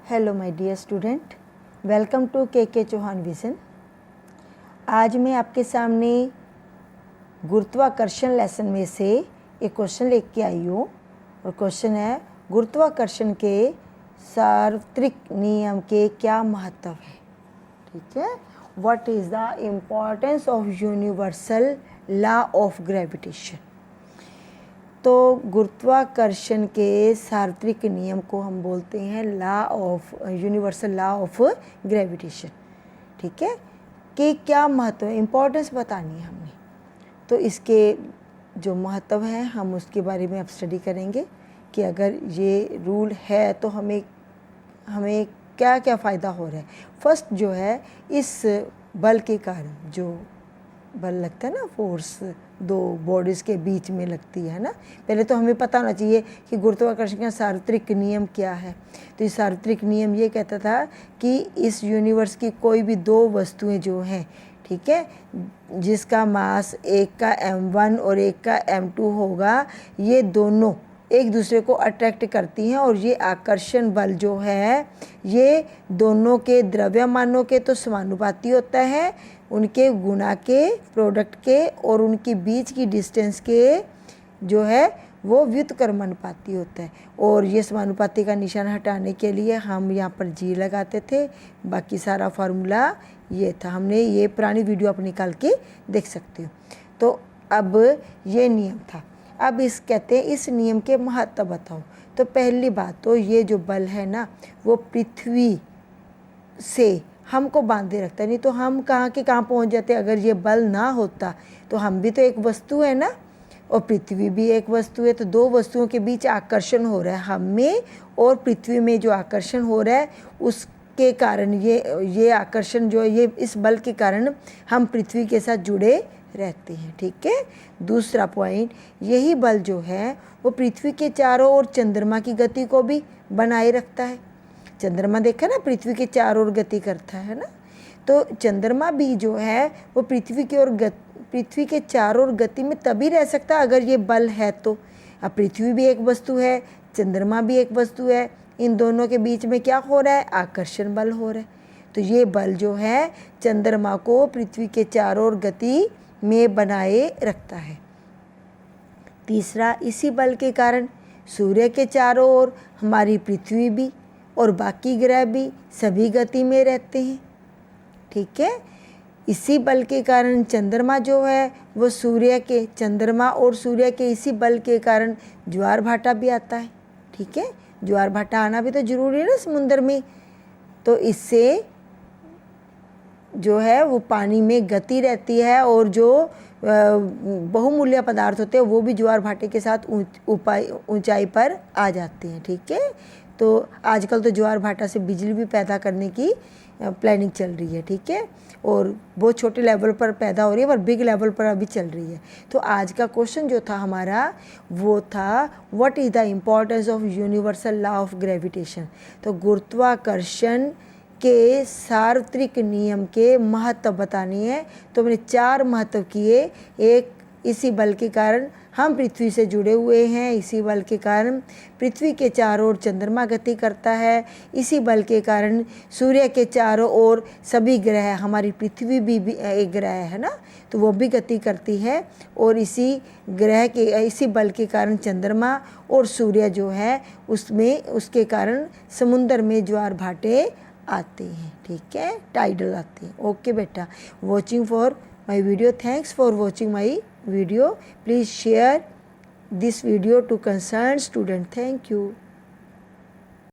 Hello my dear student, welcome to K Chauhan vision. आज मैं आपके सामने गुरुत्वाकर्षण लेसन में से एक क्वेश्चन लेके आई हूँ और क्वेश्चन है गुरुत्वाकर्षण के सार्वत्रिक नियम के क्या महत्व है। ठीक है, what is the importance of universal law of gravitation. तो गुरुत्वाकर्षण के सार्वत्रिक नियम को हम बोलते हैं यूनिवर्सल लॉ ऑफ ग्रेविटेशन। ठीक है, कि क्या महत्व है, इम्पोर्टेंस बतानी है हमने। तो इसके जो महत्व है हम उसके बारे में अब स्टडी करेंगे कि अगर ये रूल है तो हमें क्या क्या फ़ायदा हो रहा है। फर्स्ट जो है, इस बल के कारण जो बल लगता है ना, फोर्स दो बॉडीज़ के बीच में लगती है ना, पहले तो हमें पता होना चाहिए कि गुरुत्वाकर्षण का सार्वत्रिक नियम क्या है। तो ये सार्वत्रिक नियम ये कहता था कि इस यूनिवर्स की कोई भी दो वस्तुएं जो हैं, ठीक है, जिसका मास एक का m1 और एक का m2 होगा, ये दोनों एक दूसरे को अट्रैक्ट करती हैं और ये आकर्षण बल जो है ये दोनों के द्रव्यमानों के तो समानुपाती होता है, उनके गुणा के, प्रोडक्ट के और उनके बीच की डिस्टेंस के जो है वो व्युत्क्रमानुपाती होता है। और ये समानुपाती का निशान हटाने के लिए हम यहाँ पर जी लगाते थे, बाकी सारा फार्मूला ये था। हमने ये पुरानी वीडियो आप निकाल के देख सकते हो। तो अब ये नियम था। अब कहते हैं इस नियम के महत्व बताओ। तो पहली बात तो ये जो बल है ना, वो पृथ्वी से हमको बांधे रखता है, नहीं तो हम कहाँ के कहाँ पहुँच जाते। अगर ये बल ना होता तो हम भी तो एक वस्तु है ना, और पृथ्वी भी एक वस्तु है। तो दो वस्तुओं के बीच आकर्षण हो रहा है, हम में और पृथ्वी में जो आकर्षण हो रहा है उसके कारण ये आकर्षण जो है, ये इस बल के कारण हम पृथ्वी के साथ जुड़े रहते हैं। ठीक है, दूसरा पॉइंट, यही बल जो है वो पृथ्वी के चारों ओर चंद्रमा की गति को भी बनाए रखता है। चंद्रमा देखा ना, पृथ्वी के चारों ओर गति करता है ना, तो चंद्रमा भी जो है वो पृथ्वी के चारों ओर गति में तभी रह सकता है अगर ये बल है। तो अब पृथ्वी भी एक वस्तु है, चंद्रमा भी एक वस्तु है, इन दोनों के बीच में क्या हो रहा है, आकर्षण बल हो रहा है। तो ये बल जो है चंद्रमा को पृथ्वी के चारों ओर गति में बनाए रखता है। तीसरा, इसी बल के कारण सूर्य के चारों ओर हमारी पृथ्वी भी और बाकी ग्रह भी सभी गति में रहते हैं। ठीक है, इसी बल के कारण चंद्रमा जो है वो चंद्रमा और सूर्य के इसी बल के कारण ज्वार भाटा भी आता है। ठीक है, ज्वार भाटा आना भी तो जरूरी है ना समुद्र में। तो इससे जो है वो पानी में गति रहती है और जो बहुमूल्य पदार्थ होते हैं वो भी ज्वार भाटे के साथ ऊंचाई पर आ जाते हैं। ठीक है, तो आजकल तो ज्वार भाटा से बिजली भी पैदा करने की प्लानिंग चल रही है। ठीक है, और बहुत छोटे लेवल पर पैदा हो रही है पर बिग लेवल पर अभी चल रही है। तो आज का क्वेश्चन जो था हमारा वो था, what is the importance of universal law of gravitation. तो गुरुत्वाकर्षण के सार्वत्रिक नियम के महत्व बतानी है। तो मैंने 4 महत्व किए। एक, इसी बल के कारण हम पृथ्वी से जुड़े हुए हैं, इसी बल के कारण पृथ्वी के चारों ओर चंद्रमा गति करता है, इसी बल के कारण सूर्य के चारों ओर सभी ग्रह, हमारी पृथ्वी भी एक ग्रह है ना, तो वो भी गति करती है, और इसी बल के कारण चंद्रमा और सूर्य जो है उसके कारण समुद्र में ज्वार भाटे आते हैं। ठीक है, टाइडल आते हैं। ओके बेटा, watching for my video, thanks for watching my video. Please share this video to concerned student. Thank you.